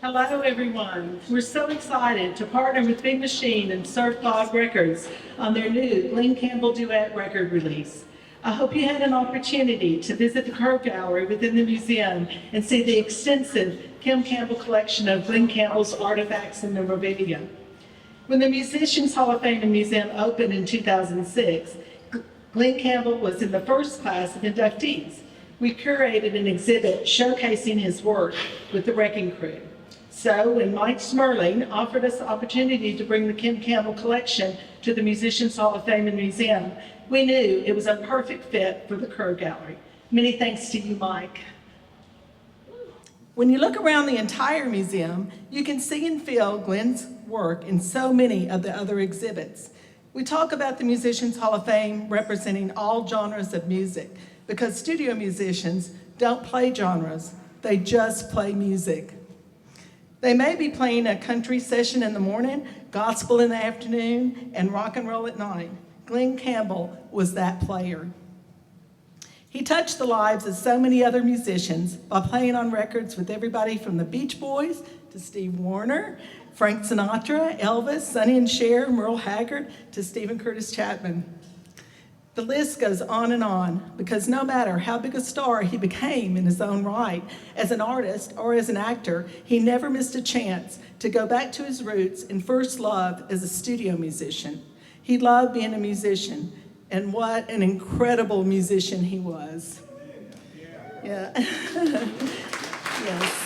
Hello, everyone. We're so excited to partner with Big Machine and Surf Dog Records on their new Glen Campbell duet record release. I hope you had an opportunity to visit the Curve Gallery within the museum and see the extensive Kim Campbell collection of Glen Campbell's artifacts and memorabilia. When the Musicians Hall of Fame and Museum opened in 2006, Glen Campbell was in the first class of inductees. We curated an exhibit showcasing his work with the Wrecking Crew. So when Mike Smerling offered us the opportunity to bring the Kim Campbell collection to the Musicians Hall of Fame and Museum, we knew it was a perfect fit for the Curve Gallery. Many thanks to you, Mike. When you look around the entire museum, you can see and feel Glen's work in so many of the other exhibits. We talk about the Musicians Hall of Fame representing all genres of music because studio musicians don't play genres, they just play music. They may be playing a country session in the morning, gospel in the afternoon, and rock and roll at night. Glen Campbell was that player. He touched the lives of so many other musicians by playing on records with everybody from the Beach Boys to Steve Wariner, Frank Sinatra, Elvis, Sonny and Cher, Merle Haggard, to Stephen Curtis Chapman. The list goes on because no matter how big a star he became in his own right, as an artist or as an actor, he never missed a chance to go back to his roots and first love as a studio musician. He loved being a musician, and what an incredible musician he was. Yeah. Yes.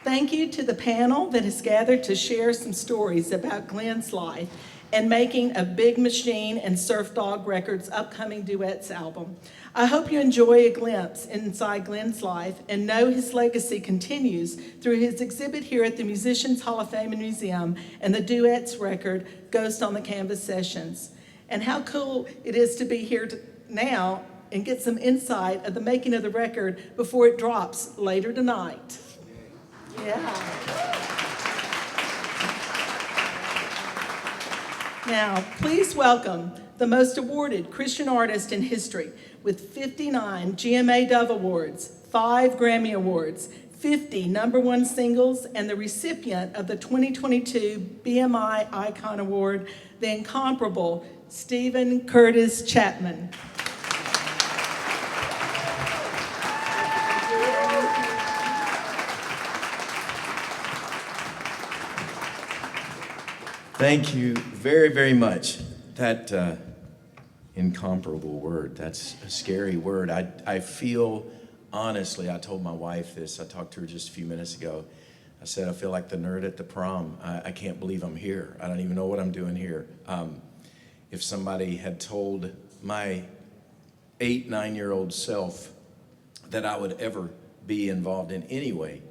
Thank you to the panel that has gathered to share some stories about Glen's life and making a Big Machine and Surf Dog Records upcoming Duets album. I hope you enjoy a glimpse inside Glen's life and know his legacy continues through his exhibit here at the Musicians Hall of Fame and Museum and the Duets record, Ghost on the Canvas Sessions. And how cool it is to be here now and get some insight of the making of the record before it drops later tonight. Yeah. Now, please welcome the most awarded Christian artist in history with 59 GMA Dove Awards, 5 Grammy Awards, 50 #1 singles, and the recipient of the 2022 BMI Icon Award, the incomparable Stephen Curtis Chapman. Thank you very, very much. That incomparable word, that's a scary word. I feel, honestly, I told my wife this, I talked to her just a few minutes ago. I said, I feel like the nerd at the prom. I can't believe I'm here. I don't even know what I'm doing here. If somebody had told my 8-9-year-old self that I would ever be involved in any way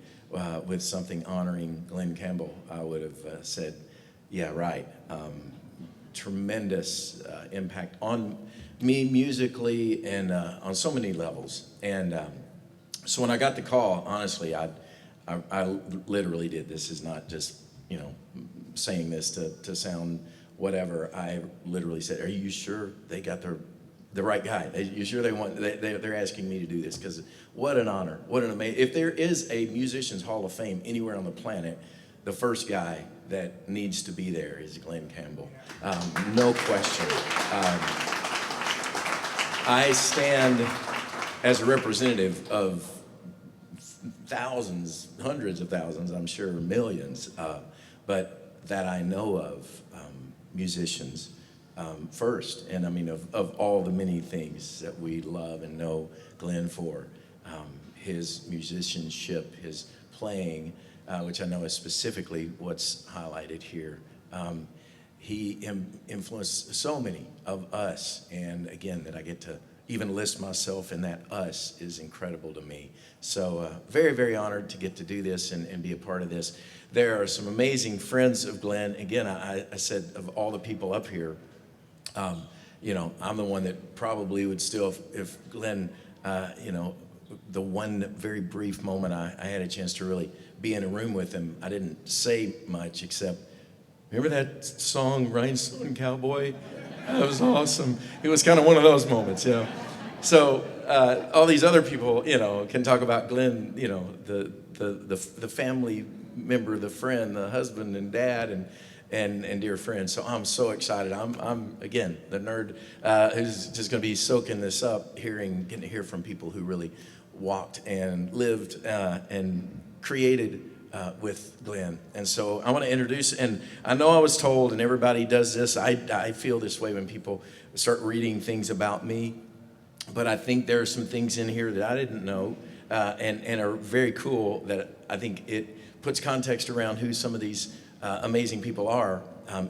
with something honoring Glen Campbell, I would have said, yeah, right. Tremendous impact on me musically and on so many levels. And so when I got the call, honestly, I literally did. This is not just, saying this to sound whatever. I literally said, are you sure they got the right guy? Are you sure they're asking me to do this? Because what an honor, what an amazing, if there is a Musicians Hall of Fame anywhere on the planet, the first guy that needs to be there is Glen Campbell. No question. I stand as a representative of thousands, hundreds of thousands, I'm sure millions, but that I know of musicians first. And I mean, of all the many things that we love and know Glen for, his musicianship, his playing, which I know is specifically what's highlighted here. He influenced so many of us, and again, that I get to even list myself in that us is incredible to me. So very, very honored to get to do this and be a part of this. There are some amazing friends of Glen. Again, I said of all the people up here, I'm the one that probably would still, if Glen, the one very brief moment I had a chance to really be in a room with him, I didn't say much except, remember that song, Rhinestone Cowboy? That was awesome. It was kind of one of those moments, you know. So all these other people, you know, can talk about Glen, you know, the family member, the friend, the husband and dad, and dear friend. So I'm so excited. I'm again the nerd who's just going to be soaking this up, getting to hear from people who really walked and lived and created with Glen. And so I want to introduce, and I know I was told, and everybody does this, I feel this way when people start reading things about me, but I think there are some things in here that I didn't know and are very cool that I think it puts context around who some of these amazing people are,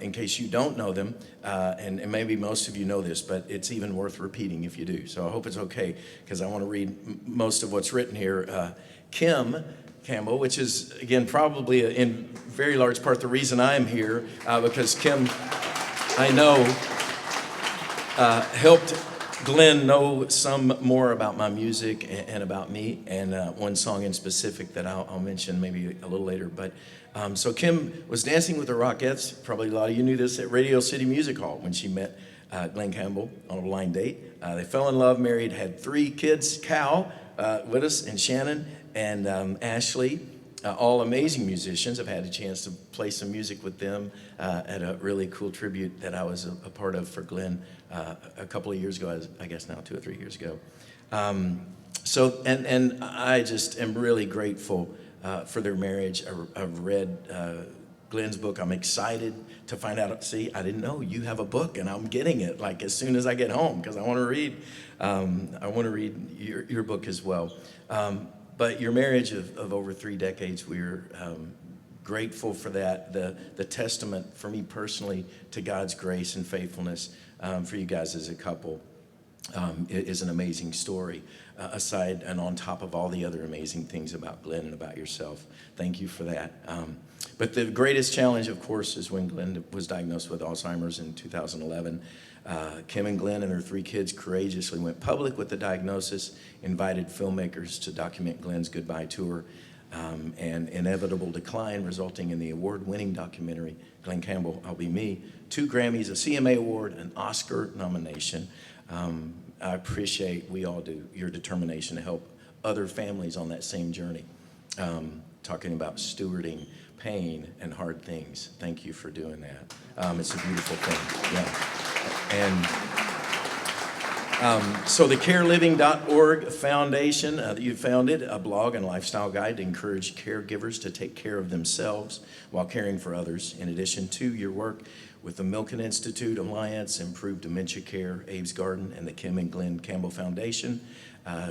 in case you don't know them, and maybe most of you know this, but it's even worth repeating if you do. So I hope it's okay, because I want to read most of what's written here. Glen Campbell, which is, again, probably in very large part the reason I'm here, because Kim, I know, helped Glen know some more about my music and about me, and one song in specific that I'll mention maybe a little later. But so Kim was dancing with the Rockettes, probably a lot of you knew this, at Radio City Music Hall when she met Glen Campbell on a blind date. They fell in love, married, had 3 kids, Cal with us, and Shannon, and Ashley, all amazing musicians. I've had a chance to play some music with them at a really cool tribute that I was a part of for Glen a couple of years ago, I guess now 2 or 3 years ago. So I just am really grateful for their marriage. I've read Glen's book. I'm excited to find out. See, I didn't know you have a book, and I'm getting it like as soon as I get home, because I want to read. I want to read your book as well. But your marriage of over 3 decades, we're grateful for that. The testament for me personally to God's grace and faithfulness for you guys as a couple is an amazing story, aside and on top of all the other amazing things about Glen and about yourself. Thank you for that. But the greatest challenge, of course, is when Glen was diagnosed with Alzheimer's in 2011. Kim and Glen and their 3 kids courageously went public with the diagnosis, invited filmmakers to document Glen's goodbye tour, and inevitable decline, resulting in the award-winning documentary, Glen Campbell, I'll Be Me, 2 Grammys, a CMA award, an Oscar nomination. I appreciate, we all do, your determination to help other families on that same journey, talking about stewarding pain and hard things. Thank you for doing that. It's a beautiful thing, yeah. And so the careliving.org foundation that you founded, a blog and lifestyle guide to encourage caregivers to take care of themselves while caring for others. In addition to your work with the Milken Institute Alliance, Improved Dementia Care, Abe's Garden, and the Kim and Glen Campbell Foundation,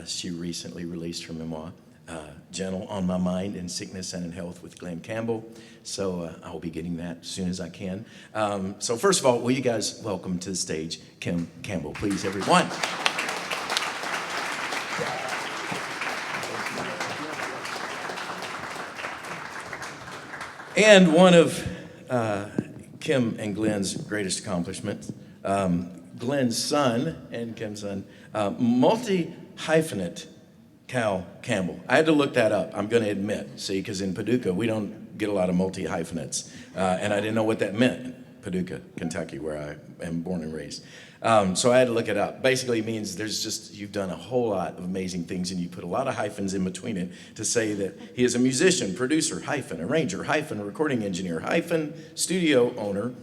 she recently released her memoir, Gentle on My Mind in Sickness and in Health with Glen Campbell. So I'll be getting that as soon as I can. So first of all, will you guys welcome to the stage Glen Campbell, please, everyone. And one of Kim and Glen's greatest accomplishments, Glen's son and Kim's son, multi-hyphenate Glen Campbell. I had to look that up, I'm going to admit, see, because in Paducah, we don't get a lot of multi-hyphenates, and I didn't know what that meant, Paducah, Kentucky, where I am born and raised. So I had to look it up. Basically it means you've done a whole lot of amazing things, and you put a lot of hyphens in between it to say that he is a musician, producer, hyphen, arranger, hyphen, recording engineer, hyphen, studio owner.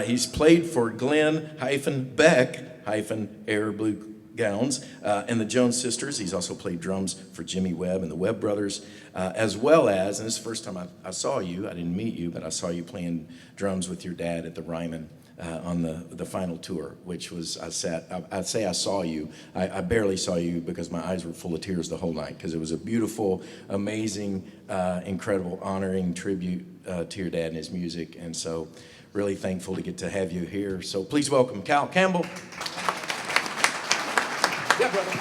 He's played for Glen, hyphen, Beck, hyphen, Air Blue Gowns, and the Jones Sisters. He's also played drums for Jimmy Webb and the Webb Brothers, as well as, and this is the first time I saw you, I didn't meet you, but I saw you playing drums with your dad at the Ryman on the final tour, which was, I'd say I saw you. I barely saw you because my eyes were full of tears the whole night, because it was a beautiful, amazing, incredible, honoring tribute to your dad and his music, and so really thankful to get to have you here. So please welcome Glen Campbell. Yeah, brother.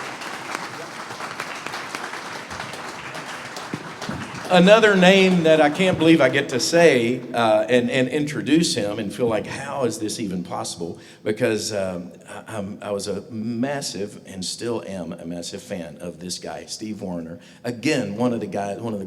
Another name that I can't believe I get to say and introduce him and feel like, how is this even possible? Because I was a massive and still am a massive fan of this guy, Steve Wariner. Again, one of the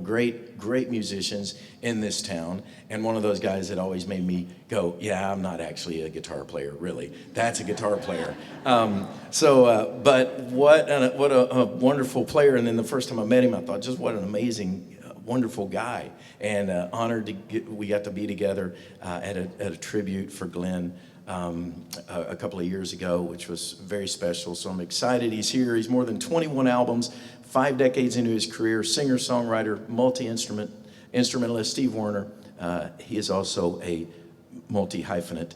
great musicians in this town, and one of those guys that always made me go, yeah, I'm not actually a guitar player, really. That's a guitar player. But what a wonderful player. And then the first time I met him, I thought, just what an amazing wonderful guy, and honored we got to be together at a tribute for Glen a couple of years ago, which was very special. So I'm excited he's here. He's more than 21 albums, 5 decades into his career, singer, songwriter, multi-instrumentalist Steve Wariner. He is also a multi-hyphenate.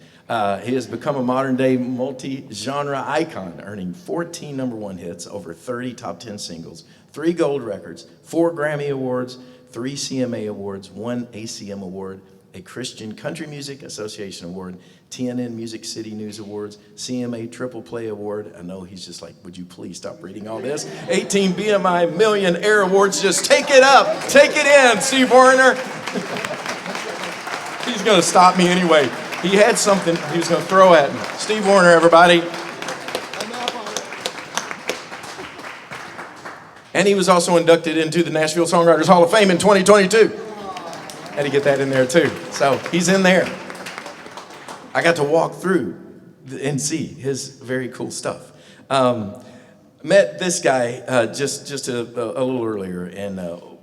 He has become a modern-day multi-genre icon, earning 14 #1 hits, over 30 top 10 singles, 3 gold records, 4 Grammy Awards, 3 CMA Awards, 1 ACM Award, a Christian Country Music Association Award, TNN Music City News Awards, CMA Triple Play Award. I know he's just like, would you please stop reading all this? 18 BMI Million Air Awards. Just take it up. Take it in, Steve Wariner. He's going to stop me anyway. He had something he was going to throw at me. Steve Wariner, everybody. And he was also inducted into the Nashville Songwriters Hall of Fame in 2022. Had to get that in there too. So he's in there. I got to walk through and see his very cool stuff. Met this guy just a little earlier, and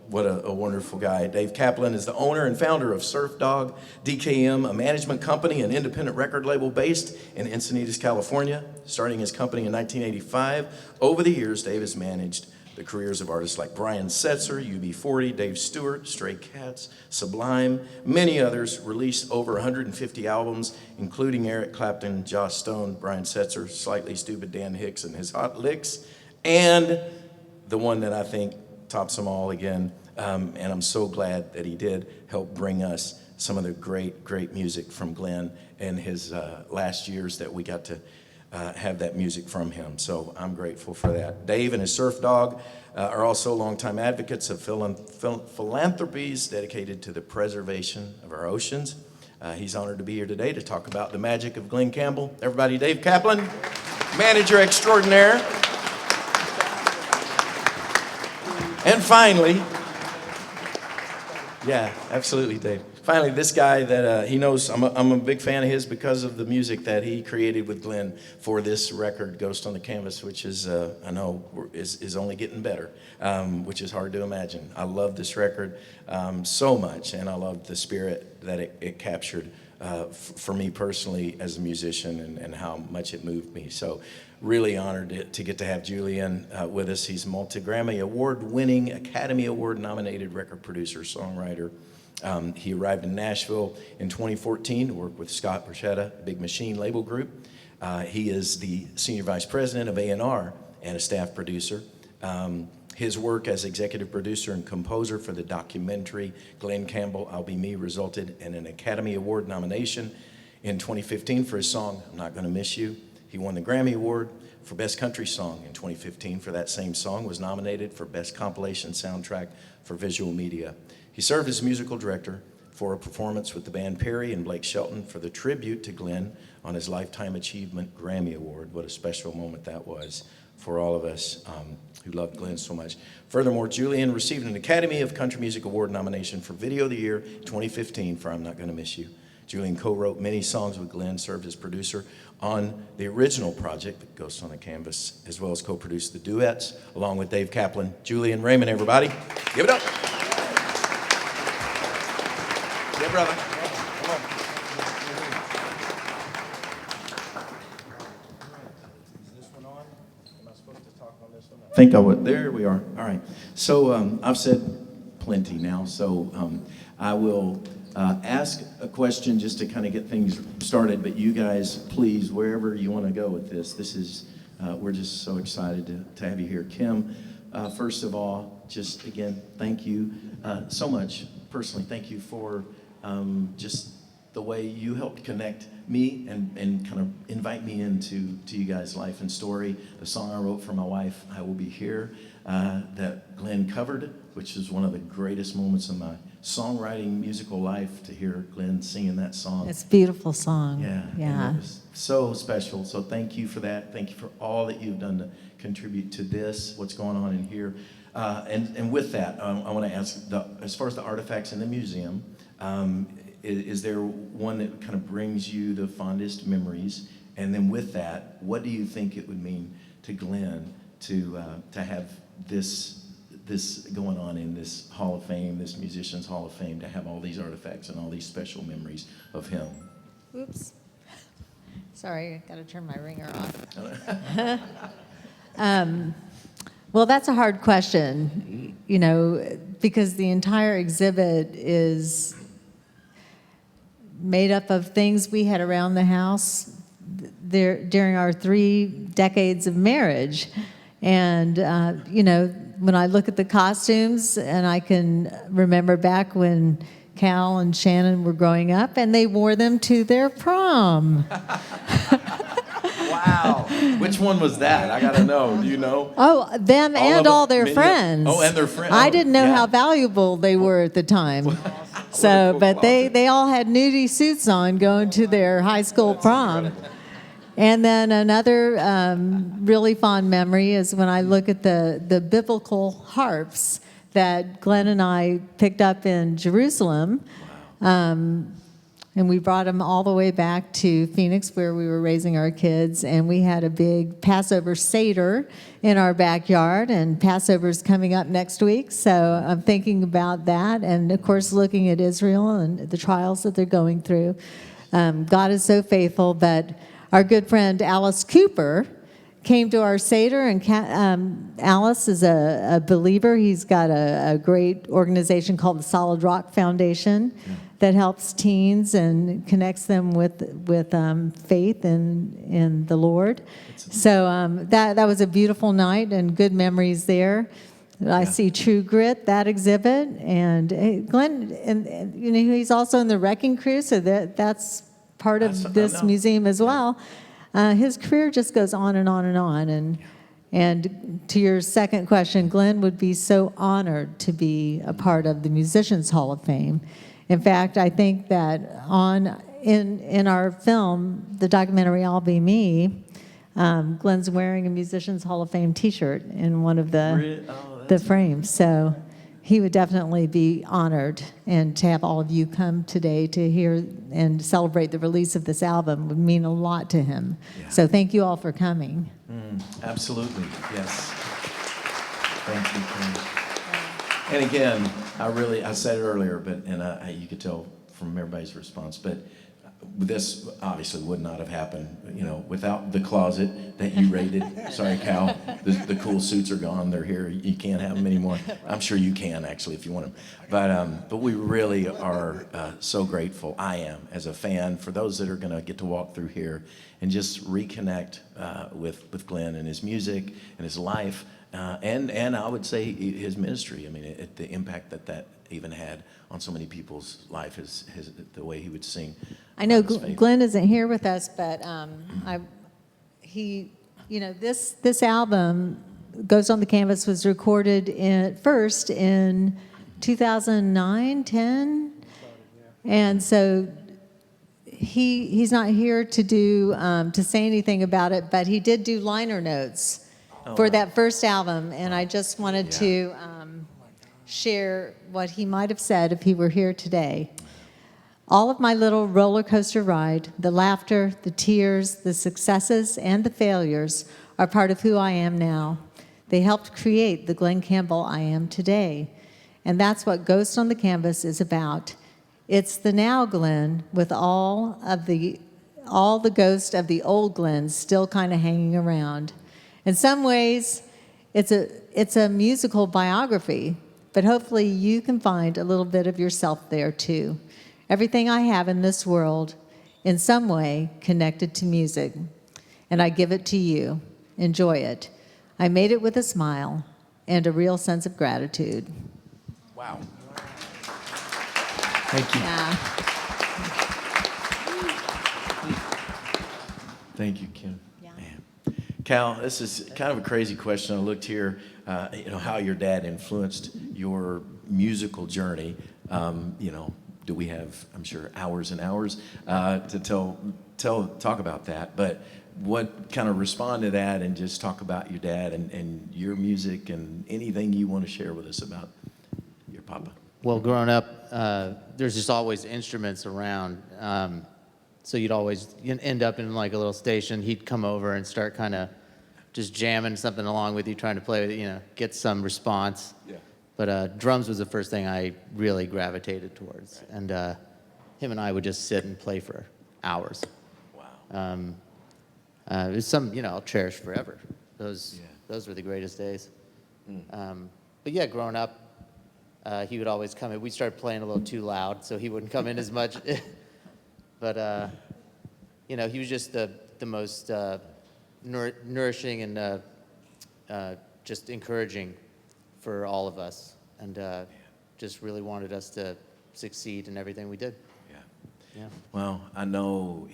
what a wonderful guy. Dave Kaplan is the owner and founder of Surf Dog DKM, a management company and independent record label based in Encinitas, California. Starting his company in 1985, over the years, Dave has managed the careers of artists like Brian Setzer, UB40, Dave Stewart, Stray Cats, Sublime, many others. Released over 150 albums, including Eric Clapton, Joss Stone, Brian Setzer, Slightly Stupid Dan Hicks and his Hot Licks, and the one that I think tops them all again, and I'm so glad that he did help bring us some of the great music from Glen in his last years that we got to have that music from him. So I'm grateful for that. Dave and his Surf Dog are also longtime advocates of philanthropies dedicated to the preservation of our oceans. He's honored to be here today to talk about the magic of Glen Campbell. Everybody, Dave Kaplan, manager extraordinaire. And finally, yeah, absolutely, Dave. Finally, this guy that he knows, I'm a big fan of his because of the music that he created with Glen for this record, Ghost on the Canvas, which is, I know, is only getting better, which is hard to imagine. I love this record so much, and I love the spirit that it captured for me personally as a musician, and how much it moved me. So really honored to get to have Julian with us. He's a multi-Grammy award-winning, Academy Award-nominated record producer, songwriter. He arrived in Nashville in 2014 to work with Scott Borchetta, Big Machine label group. He is the senior vice president of A&R and a staff producer. His work as executive producer and composer for the documentary Glen Campbell, I'll Be Me, resulted in an Academy Award nomination in 2015 for his song, I'm Not Gonna Miss You. He won the Grammy Award for Best Country Song in 2015 for that same song, was nominated for Best Compilation Soundtrack for Visual Media. He served as musical director for a performance with the band Perry and Blake Shelton for the tribute to Glen on his Lifetime Achievement Grammy Award. What a special moment that was for all of us who loved Glen so much. Furthermore, Julian received an Academy of Country Music Award nomination for Video of the Year 2015 for I'm Not Gonna Miss You. Julian co-wrote many songs with Glen, served as producer on the original project, Ghost on the Canvas, as well as co-produced the Duets, along with Dave Kaplan. Julian Raymond, everybody. Give it up. Yeah, brother. Come on. Is this one on? Am I supposed to talk on this one? I think I would. There we are. All right. So I've said plenty now, so I will ask a question just to kind of get things started, but you guys, please, wherever you want to go with this, we're just so excited to have you here. Kim, first of all, just again, thank you so much. Personally, thank you for just the way you helped connect me and kind of invite me into you guys' life and story. A song I wrote for my wife, I Will Be Here, that Glen covered, which is one of the greatest moments in my songwriting musical life, to hear Glen singing that song. It's a beautiful song. Yeah. Yeah. And it was so special. So thank you for that. Thank you for all that you've done to contribute to this, what's going on in here. And with that, I want to ask, as far as the artifacts in the museum, is there one that kind of brings you the fondest memories? And then with that, what do you think it would mean to Glen to have this going on in this Hall of Fame, this Musicians Hall of Fame, to have all these artifacts and all these special memories of him? Oops. Sorry, I got to turn my ringer off. Well, that's a hard question, because the entire exhibit is made up of things we had around the house during our 3 decades of marriage. And, when I look at the costumes, and I can remember back when Cal and Shannon were growing up, and they wore them to their prom. Wow. Which one was that? I got to know. Do you know? Oh, them and all their friends. Oh, and their friends. I didn't know how valuable they were at the time. So, but they all had nudie suits on going to their high school prom. And then another really fond memory is when I look at the biblical harps that Glen and I picked up in Jerusalem. And we brought them all the way back to Phoenix, where we were raising our kids. And we had a big Passover Seder in our backyard. And Passover's coming up next week. So I'm thinking about that. And, of course, looking at Israel and the trials that they're going through. God is so faithful. But our good friend Alice Cooper came to our Seder. And Alice is a believer. He's got a great organization called the Solid Rock Foundation. Yeah. That helps teens and connects them with faith in the Lord. So that was a beautiful night and good memories there. I see True Grit, that exhibit, and Glen, and he's also in the Wrecking Crew, so that's part of this museum as well. His career just goes on and on and on, and to your second question, Glen would be so honored to be a part of the Musicians Hall of Fame. In fact, I think that in our film, the documentary I'll Be Me, Glen's wearing a Musicians Hall of Fame T-shirt in one of the frames. So he would definitely be honored, and to have all of you come today to hear and celebrate the release of this album would mean a lot to him. Yeah. So thank you all for coming. Absolutely, yes. Thank you. And again, I said it earlier, and you could tell from everybody's response, but this obviously would not have happened, without the closet that you raided. Sorry, Cal, the cool suits are gone. They're here. You can't have them anymore. I'm sure you can, actually, if you want them. But we really are so grateful. I am, as a fan, for those that are going to get to walk through here and just reconnect with Glen and his music and his life. And I would say his ministry. I mean, the impact that even had on so many people's life, the way he would sing. I know Glen isn't here with us, but this album, Ghost on the Canvas, was recorded first in 2009, 10, and so he's not here to say anything about it, but he did do liner notes for that first album, and I just wanted to share what he might have said if he were here today. All of my little roller coaster ride, the laughter, the tears, the successes, and the failures are part of who I am now. They helped create the Glen Campbell I am today, and that's what Ghost on the Canvas is about. It's the now Glen with all the ghost of the old Glen still kind of hanging around. In some ways, it's a musical biography, but hopefully you can find a little bit of yourself there too. Everything I have in this world, in some way, connected to music, and I give it to you. Enjoy it. I made it with a smile and a real sense of gratitude. Wow. Thank you. Yeah. Thank you, Kim. Yeah. Man. Cal, this is kind of a crazy question. I looked here, how your dad influenced your musical journey. Do we have, I'm sure, hours and hours to talk about that? But what kind of respond to that and just talk about your dad and your music and anything you want to share with us about your papa? Well, growing up, there's just always instruments around. So you'd end up in like a little station. He'd come over and start kind of just jamming something along with you, trying to play with it, get some response. Yeah. But drums was the first thing I really gravitated towards. Right. And him and I would just sit and play for hours. Wow. It was something, I'll cherish forever. Those were the greatest days. But yeah, growing up, he would always come in. We started playing a little too loud, so he wouldn't come in as much. But, he was just the most nourishing and just encouraging for all of us, and just really wanted us to succeed in everything we did. Yeah. Well, I know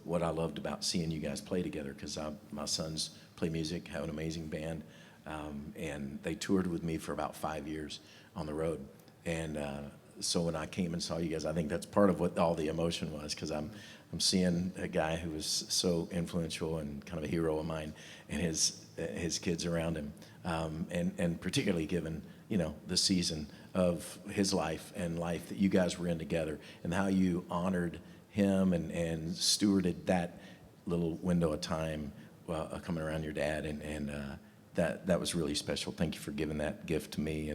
what I loved about seeing you guys play together, because my sons play music, have an amazing band, and they toured with me for about 5 years on the road. And so when I came and saw you guys, I think that's part of what all the emotion was, because I'm seeing a guy who was so influential and kind of a hero of mine, and his kids around him, and particularly given the season of his life and life that you guys were in together, and how you honored him and stewarded that little window of time coming around your dad, and that was really special. Thank you for giving that gift to me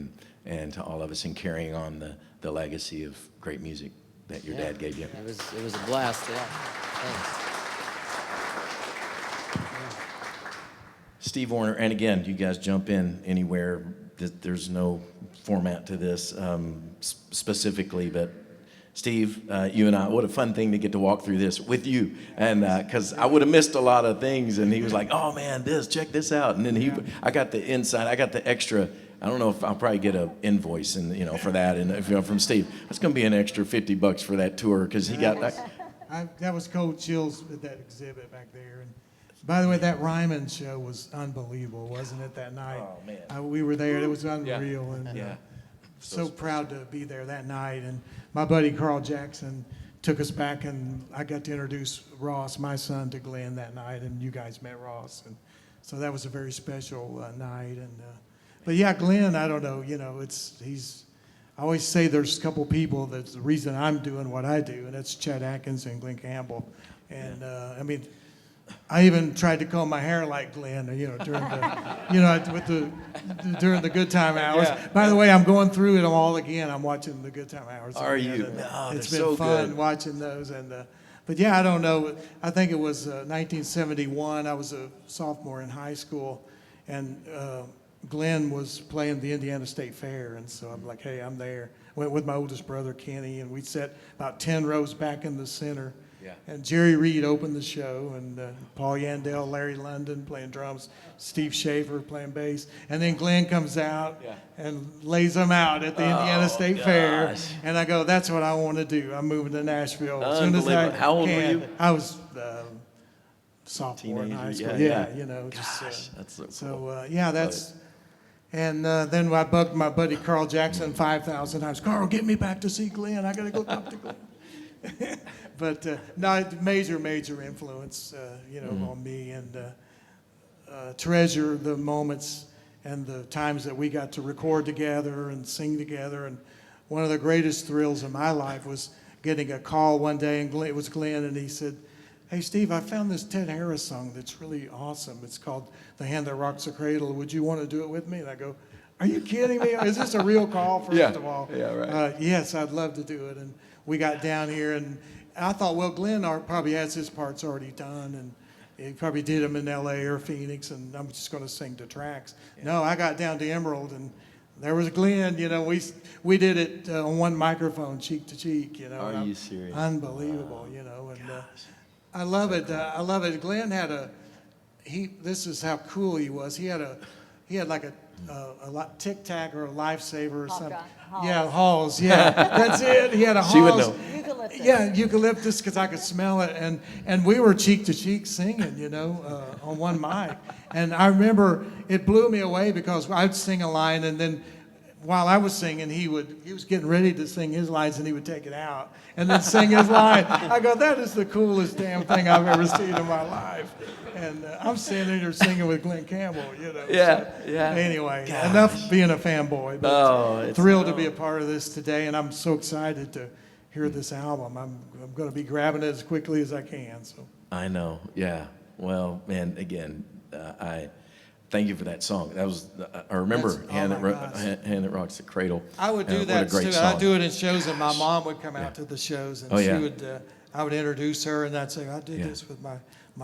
and to all of us, and carrying on the legacy of great music that your dad gave you. It was a blast. Yeah. Thanks. Steve Wariner, and again, you guys jump in anywhere. There's no format to this specifically, but Steve, you and I, what a fun thing to get to walk through this with you, and because I would have missed a lot of things, and he was like, "Oh man, check this out," and then I got the inside, I got the extra. I don't know if I'll probably get an invoice for that, and from Steve, that's going to be an extra $50 for that tour, because he got that. That was Cold Chills at that exhibit back there. And by the way, that Raymond show was unbelievable, wasn't it, that night? Oh, man. We were there. It was unreal. And so proud to be there that night. And my buddy Carl Jackson took us back, and I got to introduce Ross, my son, to Glenn that night, and you guys met Ross. And so that was a very special night. And but yeah, Glenn, I don't know, I always say there's a couple people that's the reason I'm doing what I do, and that's Chet Atkins and Glen Campbell. And I even tried to comb my hair like Glenn, during the good time hours. Yeah. By the way, I'm going through it all again. I'm watching the good time hours. Are again, you? and No, it's they're been so fun good. watching those. And but yeah, I don't know. I think it was 1971. I was a sophomore in high school, and Glenn was playing the Indiana State Fair, and so I'm like, hey, I'm there. Went with my oldest brother, Kenny, and we sat about 10 rows back in the center. Yeah. And Jerry Reed opened the show, and Paul Yandell, Larry London playing drums, Steve Shaver playing bass. And then Glenn comes out and lays them out at the Indiana State Fair. And I go, that's what I want to do. I'm moving to Nashville. As soon as I How old were you? I was sophomore in high school. Yeah. Just That's so cool. so that's. And then I bugged my buddy Carl Jackson 5,000 times. Carl, get me back to see Glenn. I got to go talk to Glenn. But no, major influence, on me, and treasure the moments and the times that we got to record together and sing together. And one of the greatest thrills of my life was getting a call one day, and it was Glenn, and he said, hey, Steve, I found this Ted Harris song that's really awesome. It's called The Hand That Rocks the Cradle. Would you want to do it with me? And I go, are you kidding me? Is this a real call, first of all? Yeah, right. Yes, I'd love to do it. And we got down here, and I thought, well, Glenn probably has his parts already done, and he probably did them in L.A. or Phoenix, and I'm just going to sing the tracks. Yeah. No, I got down to Emerald, and there was Glenn. We did it on one microphone, cheek to cheek. Are you serious? Unbelievable, and I love it. I love it. Glenn had this is how cool he was. He had like a Tic Tac or a Lifesaver or something. Halls. Yeah, Halls. Yeah, that's it. He had a Halls. She would know. Google eucalyptus. Yeah, eucalyptus, because I could smell it, and we were cheek to cheek singing, on one mic. And I remember it blew me away because I'd sing a line, and then while I was singing, he was getting ready to sing his lines, and he would take it out and then sing his line. I go, that is the coolest damn thing I've ever seen in my life. And I'm standing there singing with Glen Campbell, Yeah, So, yeah. Anyway, Gosh. enough being a fanboy, but It's thrilled to be a part of this today, and I'm so excited to hear this album. I'm going to be grabbing it as quickly as I can. So I know, yeah. Well, man, again, I thank you for that song. That was, I remember That's- oh Hand, my that gosh. Hand That Rocks the Cradle. I would do What a that great too. song. I'd do it in shows, and my mom would come out to the shows, and Oh, she yeah. would. I would introduce her, and I'd say, "I did Yeah. this with my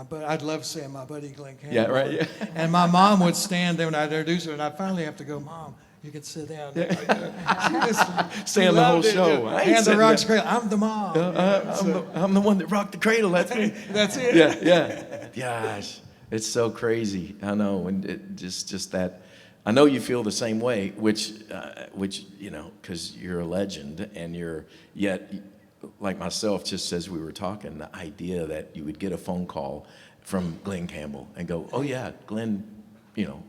buddy." I'd love saying my buddy Glen Campbell. Yeah, right, yeah. And my mom would stand there when I'd introduce her, and I'd finally have to go, "Mom, you can sit down." She just Saying the whole loved it, show. I ain't Hand the sitting Rocks there. Cradle. I'm the mom. I'm the one that rocked the cradle. That's me. That's it. Yeah. Gosh, it's so crazy. I know, and it just that. I know you feel the same way, which because you're a legend, and you're yet, like myself, just as we were talking, the idea that you would get a phone call from Glen Campbell and go, "Oh yeah, Glen,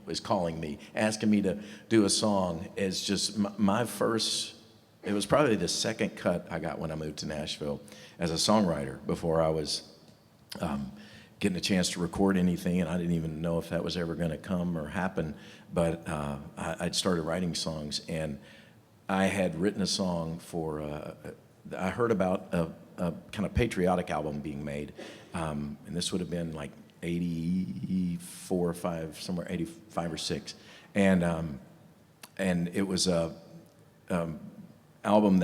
is calling me, asking me to do a song," is just my first. It was probably the second cut I got when I moved to Nashville as a songwriter before I was getting a chance to record anything, and I didn't even know if that was ever going to come or happen. But I'd started writing songs, and I had written a song for. I heard about a kind of patriotic album being made, and this would have been like 84 or 5, somewhere 85 or 6, and it was a album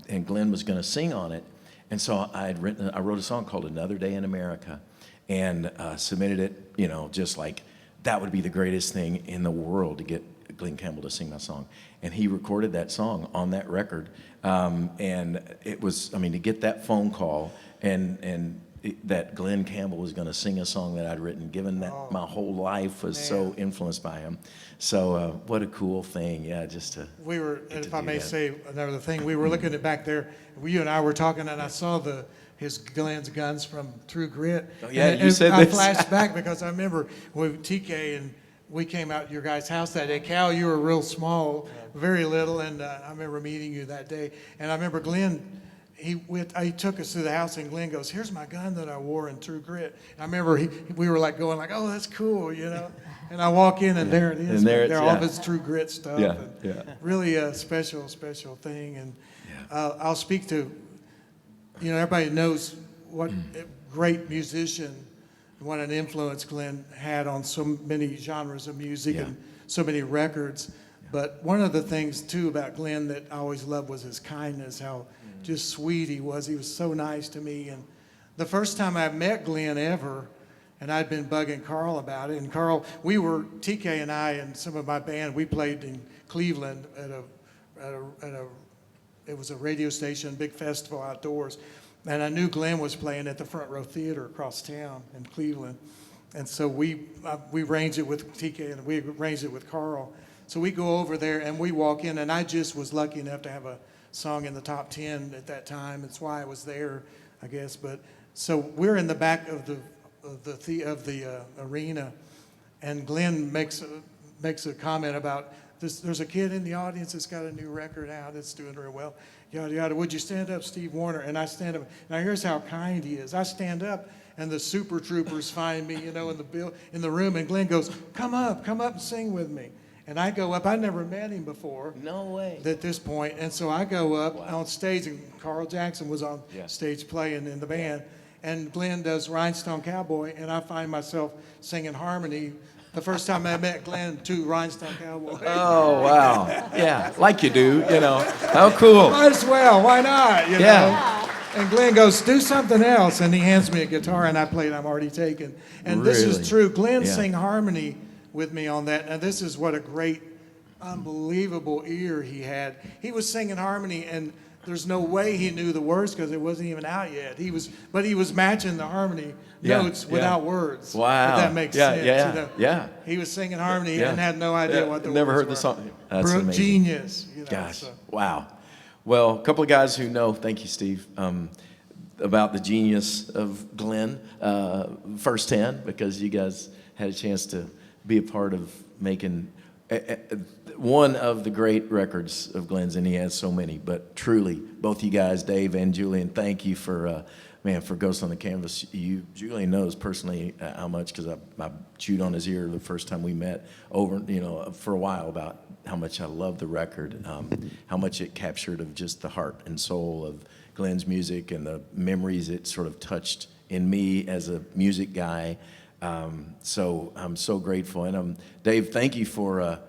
and Glen was going to sing on it, and so I wrote a song called "Another Day in America," and submitted it, just like that would be the greatest thing in the world to get Glen Campbell to sing my song. And he recorded that song on that record. And it was, to get that phone call that Glen Campbell was going to sing a song that I'd written, given that my whole life was so influenced by him. So what a cool thing, just to. We were, get to if I do may that. say another thing, we were looking at back there. You and I were talking, and I saw his Glen's guns from True Grit. Oh, yeah, and you said I this. flashed back because I remember with TK and we came out to your guys' house that day. Cal, you were real small, very little, and I remember meeting you that day. And I remember Glen, he took us to the house, and Glen goes, "Here's my gun that I wore in True Grit." And I remember we were like going like, "Oh, that's cool," And I walk in, and there it is. And there all it's- of his True Grit stuff. Yeah, and yeah. Really a special thing. And I'll speak to, everybody knows what a great musician, what an influence Glen had on so many genres of music Yeah. and so many records. But one of the things, too, about Glen that I always loved was his kindness, how just sweet he was. He was so nice to me. And the first time I met Glen ever, and I'd been bugging Carl about it, and Carl, TK and I and some of my band, we played in Cleveland it was a radio station, big festival outdoors. And I knew Glen was playing at the Front Row Theater across town in Cleveland. And so we arranged it with TK and we arranged it with Carl. So we go over there and we walk in, and I just was lucky enough to have a song in the top 10 at that time. That's why I was there, I guess. But so we're in the back of the arena, and Glen makes a comment about this. There's a kid in the audience that's got a new record out that's doing real well. Yada yada. Would you stand up, Steve Wariner? And I stand up. Now here's how kind he is. I stand up, and the Super Troopers find me, in the room, and Glen goes, come up and sing with me." And I go up. I never met him before. No way. At this point, and so I go up on stage, and Carl Jackson was on stage playing in the band, and Glen does "Rhinestone Cowboy," and I find myself singing harmony. The first time I met Glen to "Rhinestone Cowboy." Oh, wow. Yeah, like you do, How cool. Might as well. Why not? Yeah. And Glen goes, "Do something else," and he hands me a guitar, and I played "I'm Already Taken." And this Really? is true. Glen Yeah. sang harmony with me on that, and this is what a great, unbelievable ear he had. He was singing harmony, and there's no way he knew the words because it wasn't even out yet. But he was matching the harmony notes without words. Wow. If that makes Yeah, sense. yeah. He was singing harmony Yeah. and had no idea what the Never words heard the were. song. That's Brute amazing. genius. Gosh, so. wow. Well, a couple of guys who know, thank you, Steve. about the genius of Glen firsthand, because you guys had a chance to be a part of making one of the great records of Glen's, and he has so many. But truly, both you guys, Dave and Julian, thank you for for Ghost on the Canvas. Julian knows personally how much, because I chewed on his ear the first time we met over, for a while, about how much I love the record, how much it captured of just the heart and soul of Glen's music and the memories it sort of touched in me as a music guy. So I'm so grateful. And Dave, thank you for,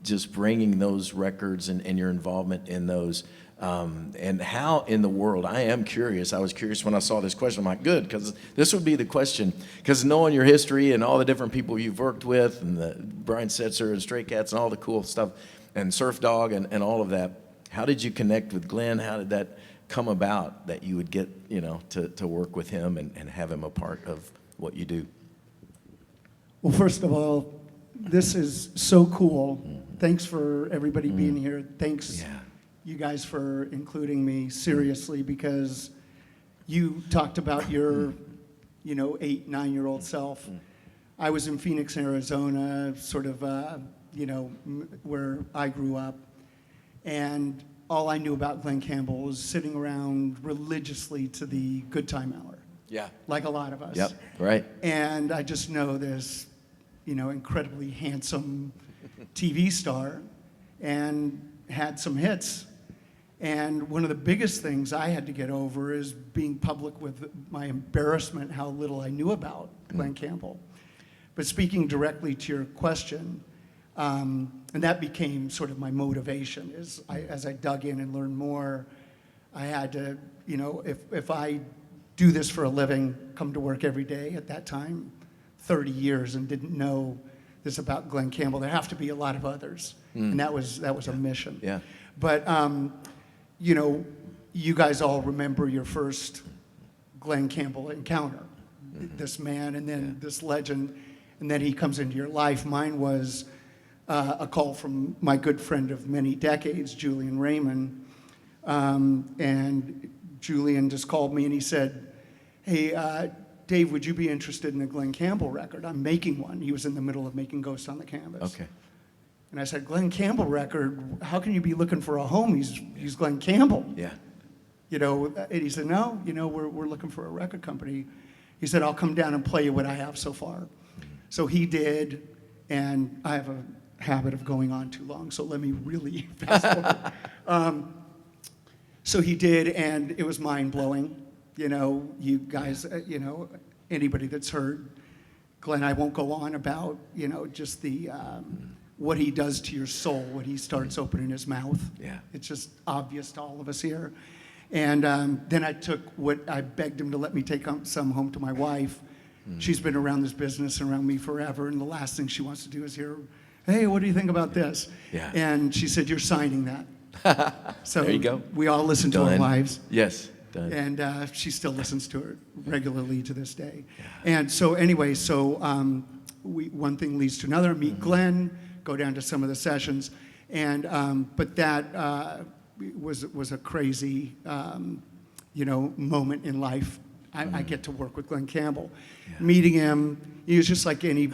just bringing those records and your involvement in those. And how in the world, I am curious. I was curious when I saw this question. I'm like, good, because this would be the question. Because knowing your history and all the different people you've worked with, and the Brian Setzer and Stray Cats and all the cool stuff, and Surf Dog and all of that, how did you connect with Glen? How did that come about, that you would get, to work with him and have him a part of what you do? Well, first of all, this is so cool. Thanks for everybody being here. Thanks, you guys, for including me, seriously, because you talked about your, 8, 9-year-old self. I was in Phoenix, Arizona, sort of, where I grew up. And all I knew about Glen Campbell was sitting around religiously to the Good Time Hour. Yeah. Like a lot of us. Yep, right. And I just know this, incredibly handsome TV star, and had some hits. And one of the biggest things I had to get over is being public with my embarrassment, how little I knew about Glen Campbell. But speaking directly to your question, and that became sort of my motivation, as I dug in and learned more, I had to, if I do this for a living, come to work every day at that time, 30 years, and didn't know this about Glen Campbell, there have to be a lot of others. And that was a mission. Yeah. But, you guys all remember your first Glen Campbell encounter, this man, and then this legend, and then he comes into your life. Mine was a call from my good friend of many decades, Julian Raymond. And Julian just called me and he said, hey, Dave, would you be interested in a Glen Campbell record? I'm making one. He was in the middle of making Ghost on the Canvas. Okay. And I said, Glen Campbell record? How can you be looking for a home? He's Glen Campbell. Yeah. And he said, no, we're looking for a record company. He said, I'll come down and play you what I have so far. So he did, and I have a habit of going on too long, so let me really fast forward. So he did, and it was mind-blowing. You guys, anybody that's heard Glen, I won't go on about, just the what he does to your soul when he starts opening his mouth. Yeah. It's just obvious to all of us here. And then I begged him to let me take some home to my wife. She's been around this business and around me forever, and the last thing she wants to do is hear, hey, what do you think about this? Yeah. And she said, you're signing that. So there you go. we all listen to our Done. wives. Yes. Done. And she still listens to it regularly to this day. Yeah. And so anyway, one thing leads to another. Meet Glen, go down to some of the sessions, and but that was a crazy moment in life. I get to work with Glen Campbell. Yeah. Meeting him, he was just like any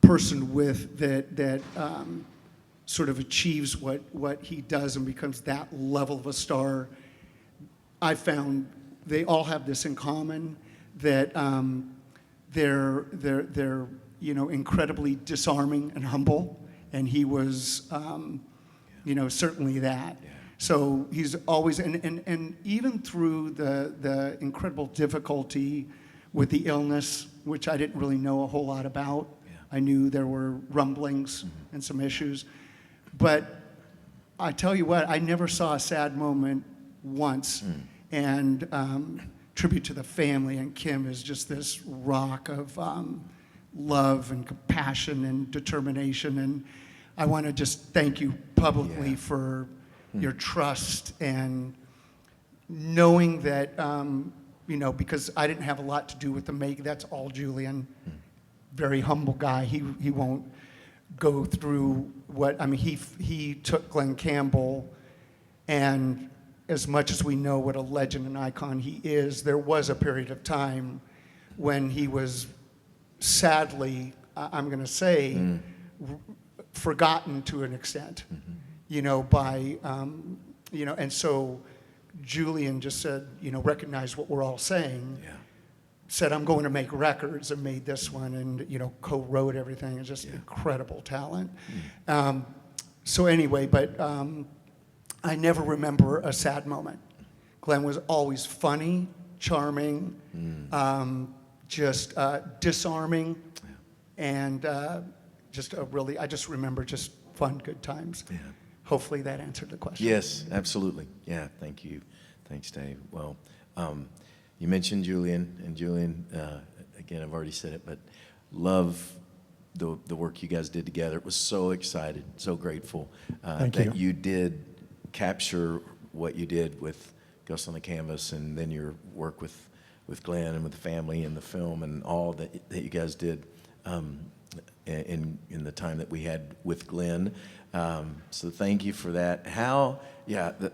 person with that sort of achieves what he does and becomes that level of a star. I found they all have this in common, that they're incredibly disarming and humble, and he was certainly that. Yeah. So he's always, and even through the incredible difficulty with the illness, which I didn't really know a whole lot about. Yeah. I knew there were rumblings and some issues. But I tell you what, I never saw a sad moment once. And tribute to the family, and Kim is just this rock of love and compassion and determination. And I want to just thank you publicly for your trust and knowing that, because I didn't have a lot to do with the make. That's all Julian. Very humble guy. He won't go through he took Glen Campbell and as much as we know what a legend and icon he is, there was a period of time when he was sadly, I'm going to say, forgotten to an extent, you know, by, you know, and so Julian just said, you know, recognize what we're all saying. Yeah. Said, I'm going to make records, and made this one, and, you know, co-wrote everything. It's just incredible talent. So anyway, but I never remember a sad moment. Glen was always funny, charming, just disarming, and just a really, I just remember just fun, good times. Yeah. Hopefully that answered the question. Yes, absolutely. Yeah, thank you. Thanks, Dave. Well, you mentioned Julian, and Julian, again, I've already said it, but love the work you guys did together. It was so excited, so grateful that you did capture what you did with Gus on the Canvas, and then your work with Glen and with the family and the film and all that you guys did in the time that we had with Glen. So thank you for that.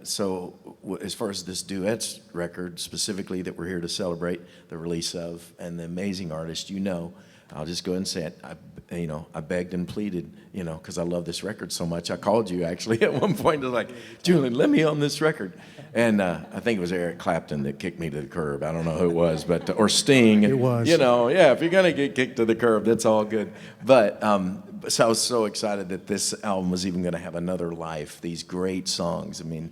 So as far as this Duets record specifically that we're here to celebrate the release of, and the amazing artist, you know, I'll just go ahead and say it. I begged and pleaded, you know, because I love this record so much. I called you actually at one point. I was like, Julian, let me on this record. And I think it was Eric Clapton that kicked me to the curb. I don't know who it was, but or Sting. It was. You know, yeah. If you're gonna get kicked to the curb, that's all good. But so I was so excited that this album was even going to have another life. These great songs. I mean,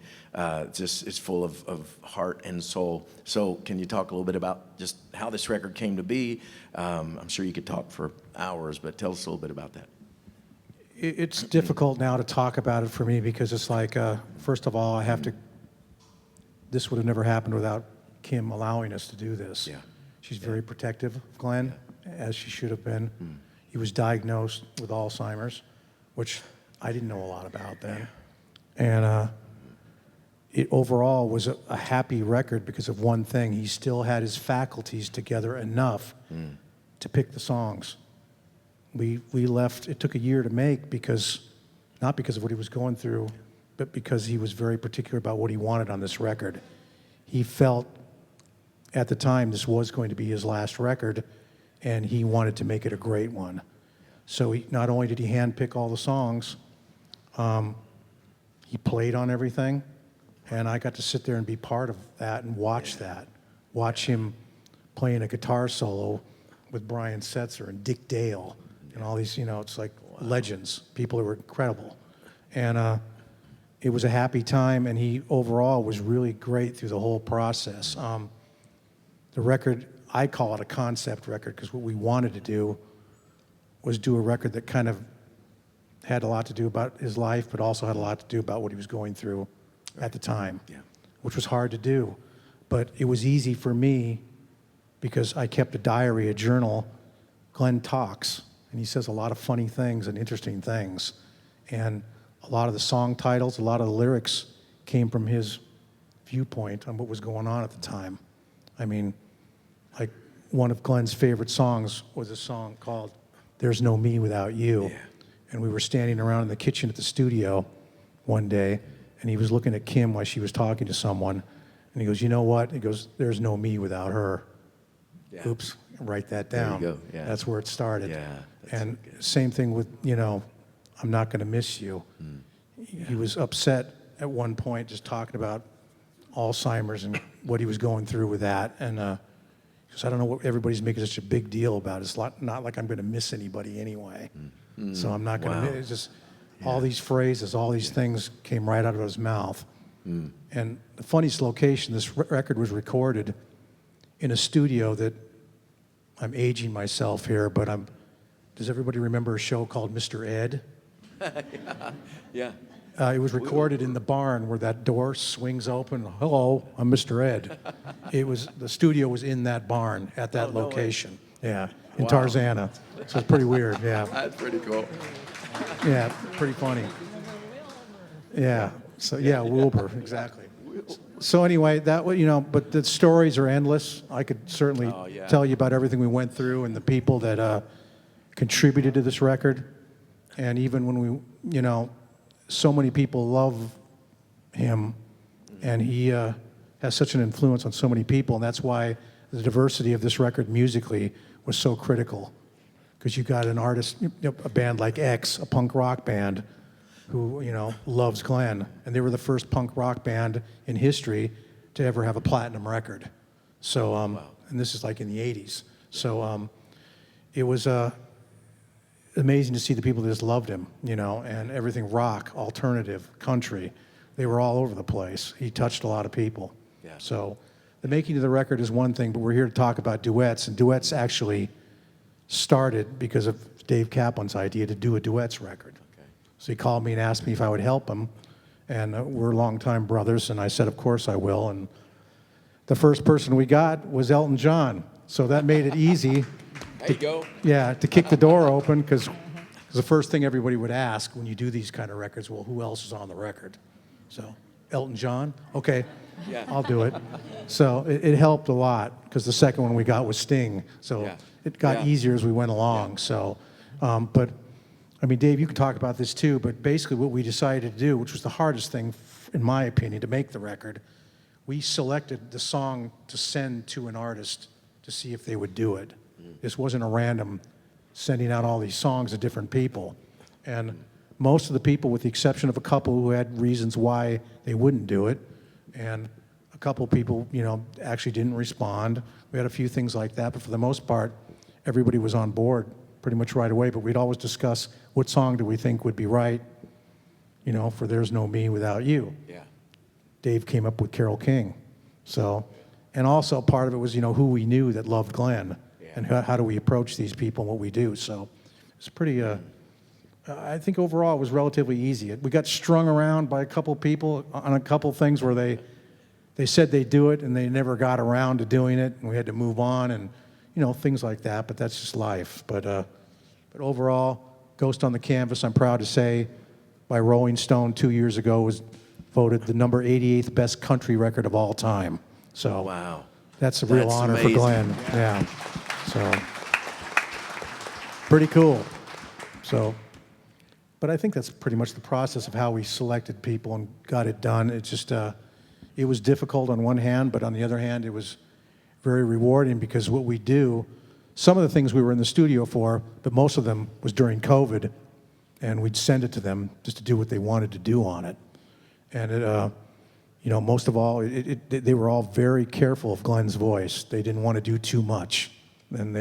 just it's full of heart and soul. So can you talk a little bit about just how this record came to be? I'm sure you could talk for hours, but tell us a little bit about that. It's difficult now to talk about it for me because it's like, first of all, this would have never happened without Kim allowing us to do this. Yeah. She's very protective of Glen, as she should have been. He was diagnosed with Alzheimer's, which I didn't know a lot about then. And it overall was a happy record because of one thing. He still had his faculties together enough to pick the songs. We left, it took a year to make not because of what he was going through, but because he was very particular about what he wanted on this record. He felt at the time this was going to be his last record, and he wanted to make it a great one. So not only did he handpick all the songs, he played on everything, and I got to sit there and be part of that and watch him playing a guitar solo with Brian Setzer and Dick Dale and all these, you know, it's like legends, people who were incredible. And it was a happy time, and he overall was really great through the whole process. The record, I call it a concept record because what we wanted to do was do a record that kind of had a lot to do about his life, but also had a lot to do about what he was going through at the time, which was hard to do. But it was easy for me because I kept a diary, a journal. Glen talks, and he says a lot of funny things and interesting things. And a lot of the song titles, a lot of the lyrics came from his viewpoint on what was going on at the time. I mean, like one of Glen's favorite songs was a song called There's No Me Without You. Yeah. And we were standing around in the kitchen at the studio one day, and he was looking at Kim while she was talking to someone, and he goes, you know what? He goes, there's no me without her. Yeah. Oops, write that down. There you go. Yeah. That's where it started. Yeah, and same thing with, you know, I'm not going to miss you. He was upset at one point just talking about Alzheimer's and what he was going through with that. And because I don't know what everybody's making such a big deal about. It's not like I'm going to miss anybody anyway. So I'm not going to miss. Just all these phrases, all these things came right out of his mouth. And the funniest location, this record was recorded in a studio that, I'm aging myself here, but does everybody remember a show called Mr. Ed? Yeah. It was recorded in the barn where that door swings open. Hello, I'm Mr. Ed. The studio was in that barn at that location. Yeah, in Tarzana. So it's pretty weird, yeah. That's pretty cool. Yeah, pretty funny. Yeah, so yeah, Wilbur, exactly. So anyway, but the stories are endless. I could certainly tell you about everything we went through and the people that contributed to this record. And even when so many people love him, And he has such an influence on so many people, and that's why the diversity of this record musically was so critical. Because you got an artist, a band like X, a punk rock band, who loves Glenn, and they were the first punk rock band in history to ever have a platinum record. So, and this is like in the '80s. So it was amazing to see the people that just loved him, and everything rock, alternative, country. They were all over the place. He touched a lot of people. Yeah. So the making of the record is one thing, but we're here to talk about Duets, and Duets actually started because of Dave Kaplan's idea to do a Duets record. Okay. So he called me and asked me if I would help him, and we're longtime brothers, and I said, of course I will, and the first person we got was Elton John, so that made it easy. There you go. Yeah, to kick the door open, because the first thing everybody would ask when you do these kind of records, well, who else is on the record? So, Elton John? Okay, Yeah. I'll do it. So it helped a lot, because the second one we got was Sting. So Yeah. it got Yeah. easier as we went along. So, but, I mean, Dave, you can talk about this too, but basically what we decided to do, which was the hardest thing, in my opinion, to make the record, we selected the song to send to an artist to see if they would do it. This wasn't a random sending out all these songs to different people. And most of the people, with the exception of a couple who had reasons why they wouldn't do it, and a couple people, actually didn't respond. We had a few things like that, but for the most part, everybody was on board pretty much right away. But we'd always discuss what song do we think would be right, for There's No Me Without You. Yeah. Dave came up with Carole King. So, and also part of it was, who we knew that loved Glenn, and how do we approach these people and what we do. So it's pretty, I think overall it was relatively easy. We got strung around by a couple people on a couple things where they said they'd do it and they never got around to doing it, and we had to move on and, things like that, but that's just life. But overall, Ghost on the Canvas, I'm proud to say, by Rolling Stone 2 years ago, was voted the number 88th best country record of all time. So Wow. that's a real That's honor amazing. for Glenn. Yeah. So pretty cool. So, but I think that's pretty much the process of how we selected people and got it done. It's just, it was difficult on one hand, but on the other hand, it was very rewarding, because what we do, some of the things we were in the studio for, but most of them was during COVID, and we'd send it to them just to do what they wanted to do on it. And it, most of all, they were all very careful of Glenn's voice. They didn't want to do too much, and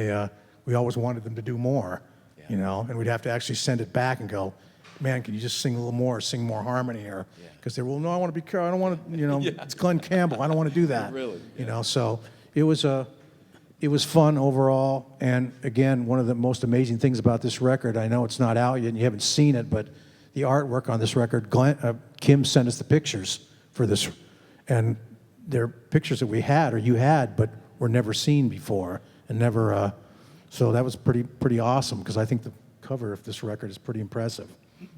we always wanted them to do more, and we'd have to actually send it back and go, man, can you just sing a little more, sing more harmony, or because they were, well, no, I want to be careful. I don't want to, it's Glen Campbell. I don't want to do that. Really? So it was fun overall. And again, one of the most amazing things about this record, I know it's not out yet and you haven't seen it, but the artwork on this record, Kim sent us the pictures for this, and they're pictures that we had, or you had, but were never seen before, and never. So that was pretty awesome, because I think the cover of this record is pretty impressive.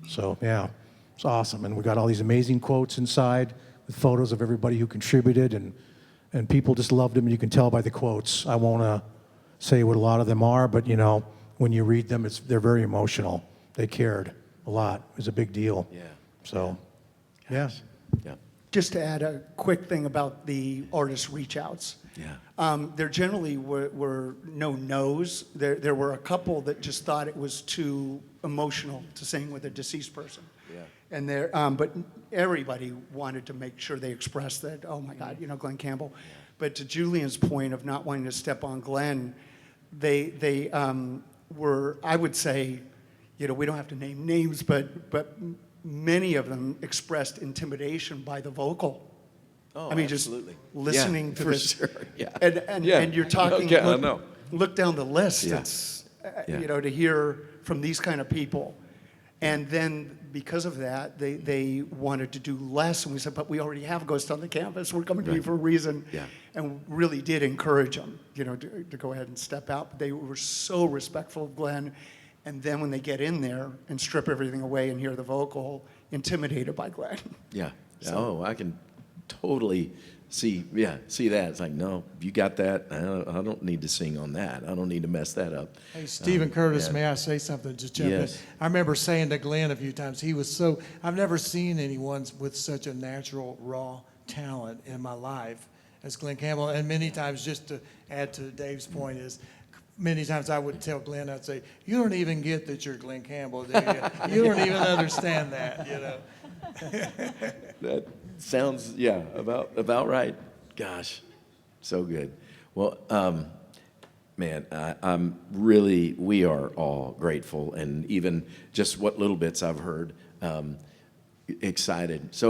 So yeah, it's awesome, and we got all these amazing quotes inside with photos of everybody who contributed, and people just loved them. And you can tell by the quotes. I won't say what a lot of them are, but when you read them, they're very emotional. They cared a lot. It was a big deal. Yeah. So, yeah. Yeah. Just to add a quick thing about the artist reach outs. Yeah. There generally were no no's. There were a couple that just thought it was too emotional to sing with a deceased person. Yeah. And but everybody wanted to make sure they expressed that, oh my God, Glen Campbell. Yeah. But to Julian's point of not wanting to step on Glenn, they were, I would say, we don't have to name names, but many of them expressed intimidation by the vocal. Oh, I mean, absolutely. just listening Yeah, to for this. sure. Yeah. And Yeah. you're talking, Okay, I know. look down the list. Yeah. It's, Yeah. to hear from these kind of people. And then because of that, they wanted to do less. And we said, but we already have Ghost on the Canvas. We're coming to you for a reason. Yeah. And really did encourage them, to go ahead and step out. But they were so respectful of Glenn. And then when they get in there and strip everything away and hear the vocal, intimidated by Glenn. Yeah. So- Oh, I can totally see that. It's like, no, you got that. I don't need to sing on that. I don't need to mess that up. Hey, Stephen Curtis, yeah. may I say something? Just jump Yes. in. I remember saying to Glenn a few times, I've never seen anyone with such a natural, raw talent in my life as Glen Campbell. And many times, just to add to Dave's point, is many times I would tell Glenn, I'd say, "You don't even get that you're Glen Campbell, do you? You don't even understand that, you know." That sounds, yeah, about right. Gosh, so good. Well, man, I'm really, we are all grateful, and even just what little bits I've heard, so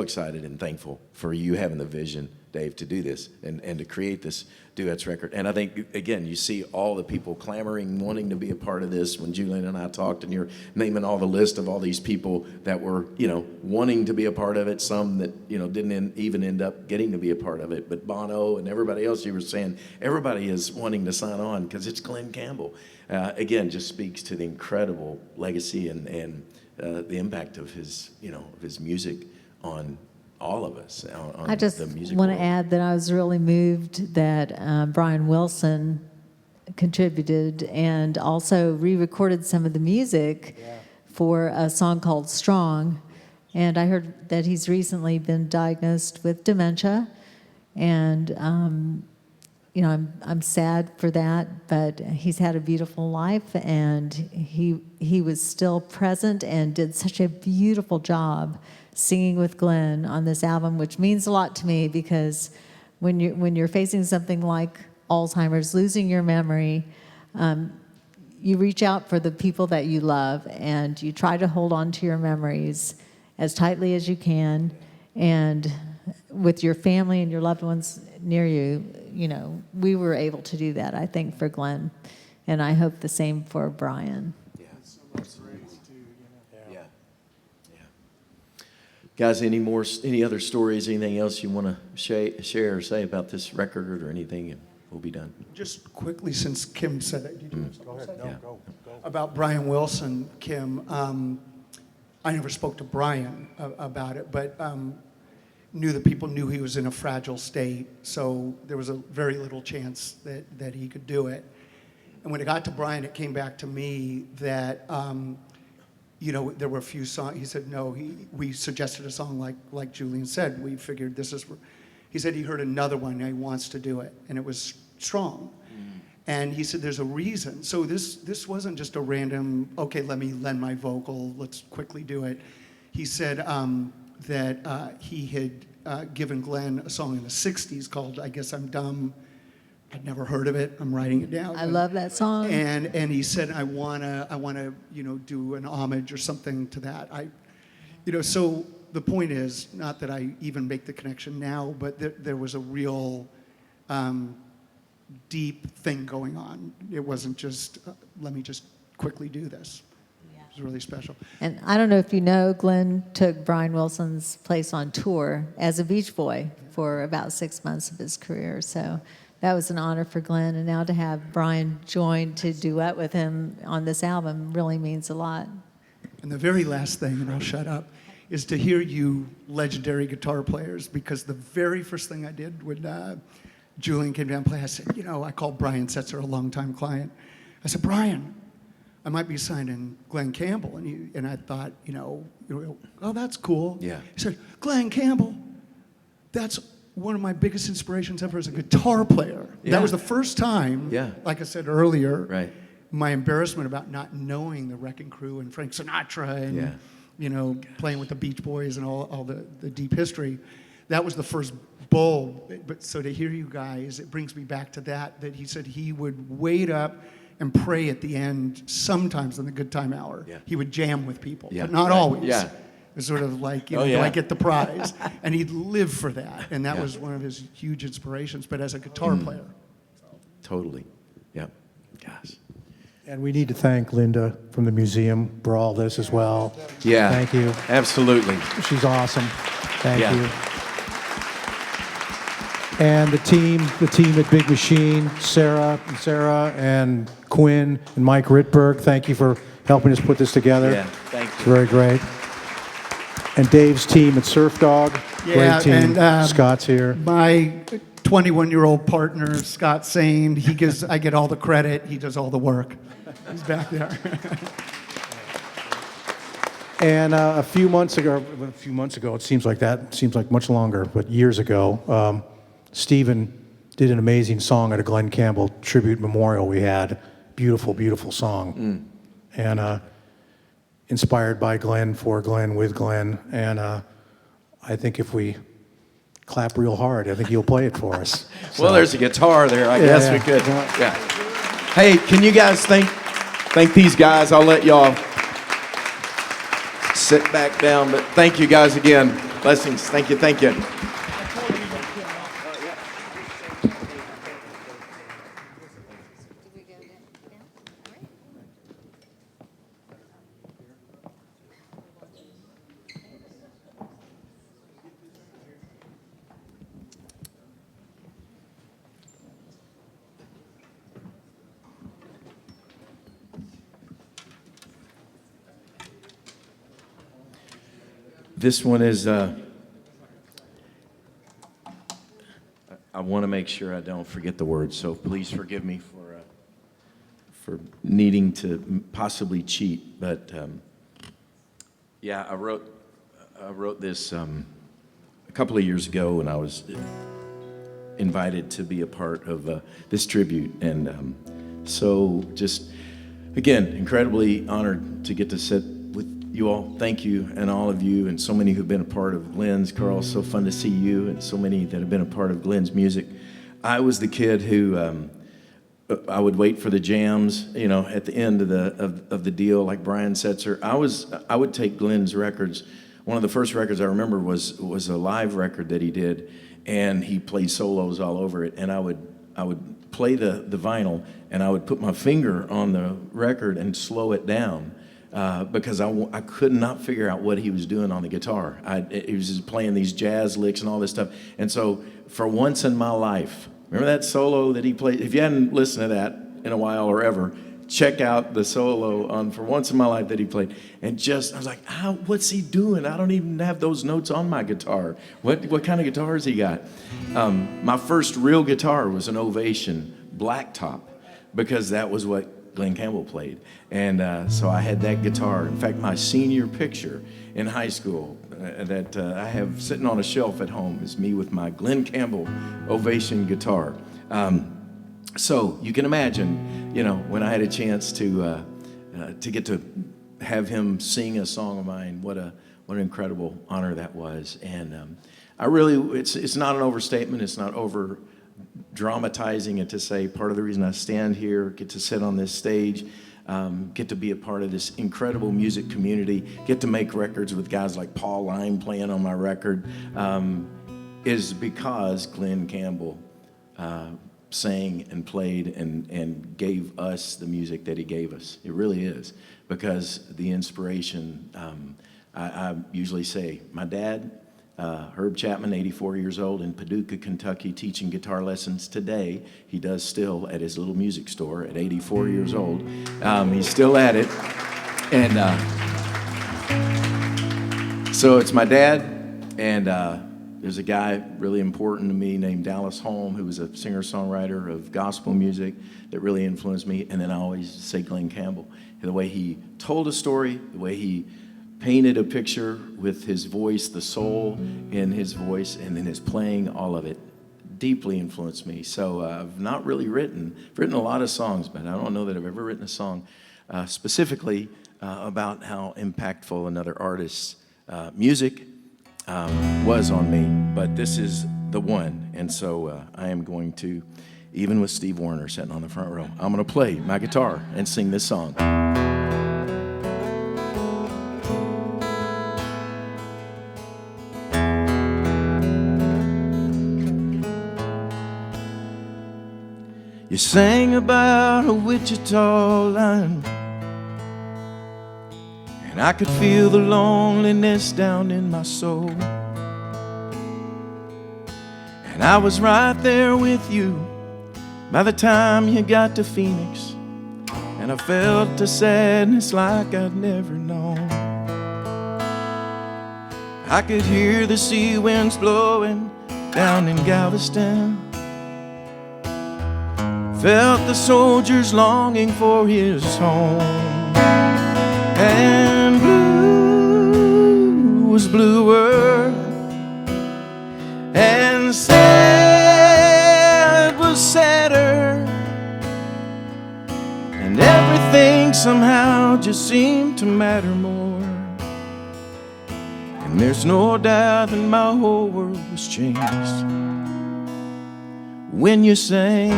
excited and thankful for you having the vision, Dave, to do this and to create this Duets record. And I think, again, you see all the people clamoring, wanting to be a part of this. When Julian and I talked, and you're naming all the list of all these people that were, wanting to be a part of it, some that, didn't even end up getting to be a part of it. But Bono and everybody else, you were saying, everybody is wanting to sign on because it's Glen Campbell. Again, just speaks to the incredible legacy and the impact of his, of his music on all of us. On I just the music want to world. add that I was really moved that Brian Wilson contributed and also re-recorded some of the music for a song called Strong. And I heard that he's recently been diagnosed with dementia. And, I'm sad for that, but he's had a beautiful life, and he was still present and did such a beautiful job singing with Glenn on this album, which means a lot to me, because when you're facing something like Alzheimer's, losing your memory, you reach out for the people that you love, and you try to hold on to your memories as tightly as you can, and with your family and your loved ones near you, we were able to do that, I think, for Glenn, and I hope the same for Brian. Guys, any other stories, anything else you want to share or say about this record or anything, and we'll be done. Just quickly, since Kim said it, Go ahead. No, Yeah. go. about Brian Wilson, Kim, I never spoke to Brian about it, but knew that people knew he was in a fragile state, so there was a very little chance that he could do it. And when it got to Brian, it came back to me that there were a few songs. He said, no, we suggested a song like Julian said. We figured this is, he said he heard another one and he wants to do it, and it was Strong. And he said, there's a reason. So this wasn't just a random, okay, let me lend my vocal, let's quickly do it. He said that he had given Glenn a song in the 60s called I Guess I'm Dumb. I'd never heard of it. I'm writing it down. I love that song. And he said, I wanna do an homage or something to that. So the point is, not that I even make the connection now, but there was a real deep thing going on. It wasn't just, let me just quickly do this. It was really special. And I don't know if you know, Glenn took Brian Wilson's place on tour as a Beach Boy for about 6 months of his career. So that was an honor for Glenn. And now to have Brian join to duet with him on this album really means a lot. And the very last thing, and I'll shut up, is to hear you legendary guitar players, because the very first thing I did when Julian came down to play, I said, I called Brian Setzer, a longtime client. I said, Brian, I might be signing Glen Campbell. And I thought, oh, that's cool. Yeah. He said, Glen Campbell, that's one of my biggest inspirations ever as a guitar player. Yeah. That was the first time, Yeah. like I said earlier, Right. my embarrassment about not knowing the Wrecking Crew and Frank Sinatra and, playing with the Beach Boys and all the deep history. That was the first bulb. But so to hear you guys, it brings me back to that he said he would wait up and pray at the end, sometimes in the good time hour. Yeah. He would jam with people, Yeah. but not Right. always. Yeah. It was sort of like, Oh, do yeah. I get the prize? And he'd live for that. And that Yeah. was one of his huge inspirations, but as a guitar player. Totally. Yeah. Gosh. And we need to thank Linda from the museum for all this as well. Yeah. Thank you. Absolutely. She's awesome. Thank Yeah. you. And the team at Big Machine, Sarah and Quinn and Mike Rittberg, thank you for helping us put this together. Yeah. Thank It's you. very great. And Dave's team at Surf Dog, Yeah, great team. and, Scott's here. My 21-year-old partner, Scott Sane, I get all the credit, he does all the work. He's back there. And a few months ago, it seems like much longer, but years ago, Stephen did an amazing song at a Glen Campbell tribute memorial we had. Beautiful, beautiful song. And inspired by Glen, for Glen, with Glen. And I think if we clap real hard, I think he'll play it for us. Well, there's a guitar there. I guess we could. Yeah. Hey, can you guys thank these guys? I'll let y'all sit back down, but thank you guys again. Blessings. Thank you. Thank you. This one is, I want to make sure I don't forget the words, so please forgive me for needing to possibly cheat. But yeah, I wrote this a couple of years ago when I was invited to be a part of this tribute. And so just, again, incredibly honored to get to sit with you all. Thank you, and all of you, and so many who've been a part of Glen's. Carl, so fun to see you, and so many that have been a part of Glen's music. I was the kid who I would wait for the jams, you know, at the end of the deal, like Brian Setzer. I would take Glen's records. One of the first records I remember was a live record that he did, and he played solos all over it. And I would play the vinyl, and I would put my finger on the record and slow it down. Because I could not figure out what he was doing on the guitar. He was just playing these jazz licks and all this stuff. And so for once in my life, remember that solo that he played? If you hadn't listened to that in a while or ever, check out the solo on For Once in My Life that he played. And just, I was like, what's he doing? I don't even have those notes on my guitar. What kind of guitar has he got? My first real guitar was an Ovation blacktop, because that was what Glen Campbell played. And so I had that guitar. In fact, my senior picture in high school that I have sitting on a shelf at home is me with my Glen Campbell Ovation guitar. So you can imagine, you know, when I had a chance to get to have him sing a song of mine, what an incredible honor that was. And it's not an overstatement. It's not over dramatizing it to say part of the reason I stand here, get to sit on this stage, get to be a part of this incredible music community, get to make records with guys like Paul Lime playing on my record, is because Glen Campbell sang and played and gave us the music that he gave us. It really is, because the inspiration, I usually say, my dad, Herb Chapman, 84 years old, in Paducah, Kentucky, teaching guitar lessons today. He does still at his little music store at 84 years old. He's still at it. And so it's my dad, and there's a guy really important to me named Dallas Holm, who was a singer-songwriter of gospel music that really influenced me. And then I always say Glen Campbell. The way he told a story, the way he painted a picture with his voice, the soul in his voice, and then his playing, all of it deeply influenced me. So I've not really written a lot of songs, but I don't know that I've ever written a song specifically about how impactful another artist's music was on me. But this is the one, and so I am going to, even with Steve Wariner sitting on the front row, I'm going to play my guitar and sing this song. You sang about a Wichita line, and I could feel the loneliness down in my soul. And I was right there with you by the time you got to Phoenix, and I felt a sadness like I'd never known. I could hear the sea winds blowing down in Galveston, felt the soldiers longing for his home, and blue seemed to matter more. And there's no doubt that my whole world was changed when you sang.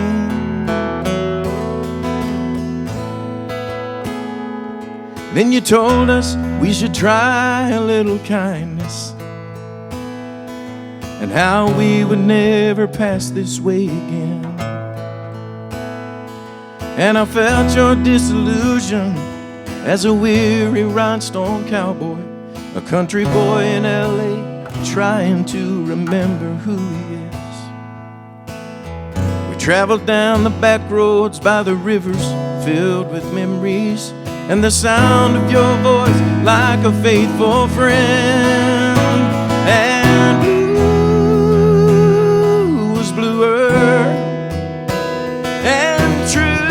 Then you told us we should try a little kindness, and how we would never pass this way again. And I felt your disillusion as a weary rhinestone cowboy, a country boy in LA trying to remember who he is. We traveled down the back roads by the rivers filled with memories, and the sound of your voice like a faithful friend. And blue was bluer, and true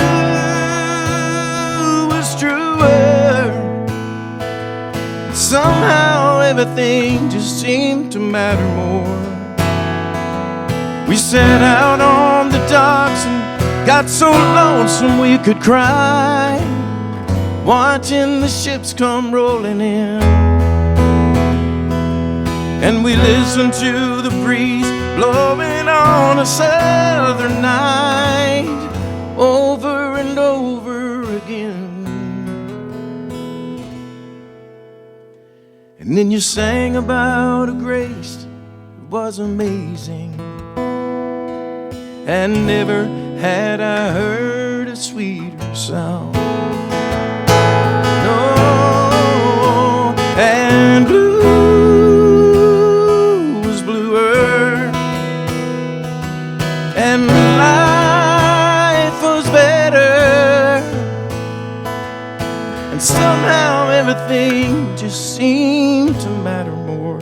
was truer. Somehow everything just seemed to matter more. We set out on the docks and got so lonesome we could cry, watching the ships come rolling in. And we listened to the breeze blowing on a southern night, over and over again. And then you sang about a grace that was amazing, and never had I heard a sweeter sound. And blue was bluer, and life was better, and somehow everything just seemed to matter more.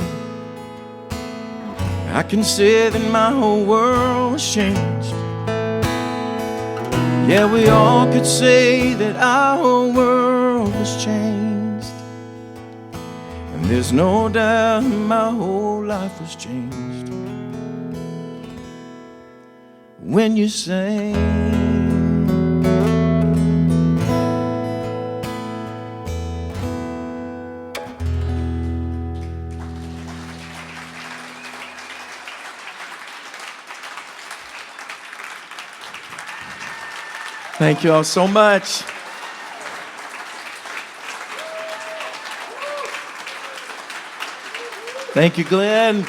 I can say that my whole world was changed. Yeah, we all could say that our whole world was changed. There's no doubt my whole life was changed when you sang. Thank you all so much. Thank you, Glenn.